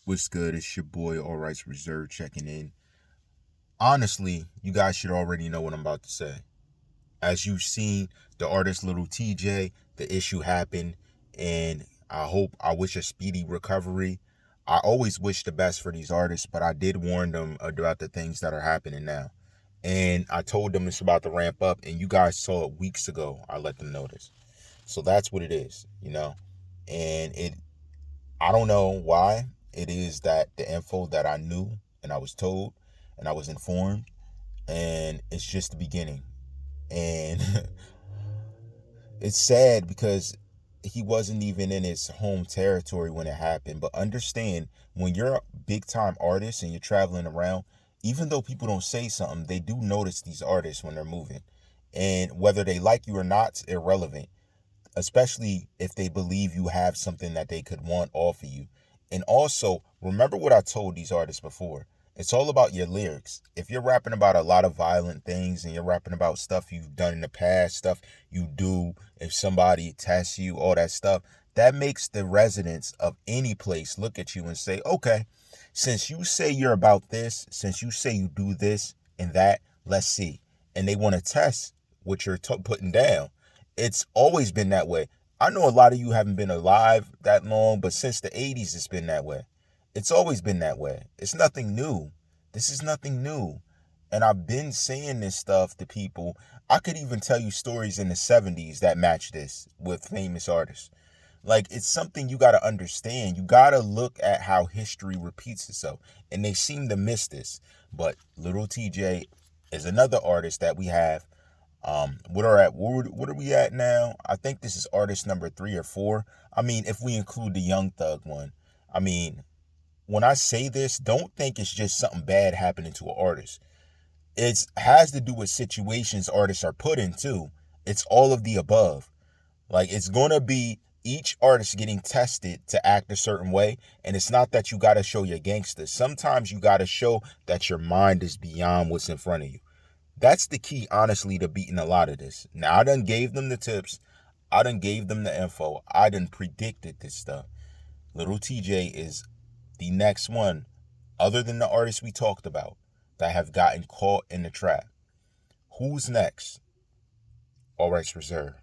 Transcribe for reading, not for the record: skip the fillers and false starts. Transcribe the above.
What's good? It's your boy, All Rights Reserved, checking in. Honestly, you guys should already know what I'm about to say. As you've seen, the artist Little TJ, the issue happened, and I wish a speedy recovery. I always wish the best for these artists, but I did warn them about the things that are happening now. And I told them it's about to ramp up, and you guys saw it weeks ago. I let them know this. So that's what it is. And I don't know why it is that the info that I knew and I was told and I was informed, and it's just the beginning. And it's sad because he wasn't even in his home territory when it happened. But understand, when you're a big time artist and you're traveling around, even though people don't say something, they do notice these artists when they're moving. And whether they like you or not, it's irrelevant, especially if they believe you have something that they could want off of you. And also, remember what I told these artists before. It's all about your lyrics. If you're rapping about a lot of violent things and you're rapping about stuff you've done in the past, stuff you do, if somebody tests you, all that stuff, that makes the residents of any place look at you and say, okay, since you say you're about this, since you say you do this and that, let's see. And they want to test what you're putting down. It's always been that way. I know a lot of you haven't been alive that long, but since the 80s, it's been that way. It's always been that way. It's nothing new. This is nothing new. And I've been saying this stuff to people. I could even tell you stories in the 70s that match this with famous artists. Like, it's something you got to understand. You got to look at how history repeats itself. And they seem to miss this. But Little TJ is another artist that we have. What are we at now? I think this is artist number 3 or 4. I mean, if we include the Young Thug one. I mean, when I say this, don't think it's just something bad happening to an artist. It has to do with situations artists are put into. It's all of the above. Like, it's gonna be each artist getting tested to act a certain way. And it's not that you gotta show your gangster. Sometimes you gotta show that your mind is beyond what's in front of you. That's the key, honestly, to beating a lot of this. Now, I done gave them the tips. I done gave them the info. I done predicted this stuff. Little TJ is the next one, other than the artists we talked about, that have gotten caught in the trap. Who's next? All rights reserved.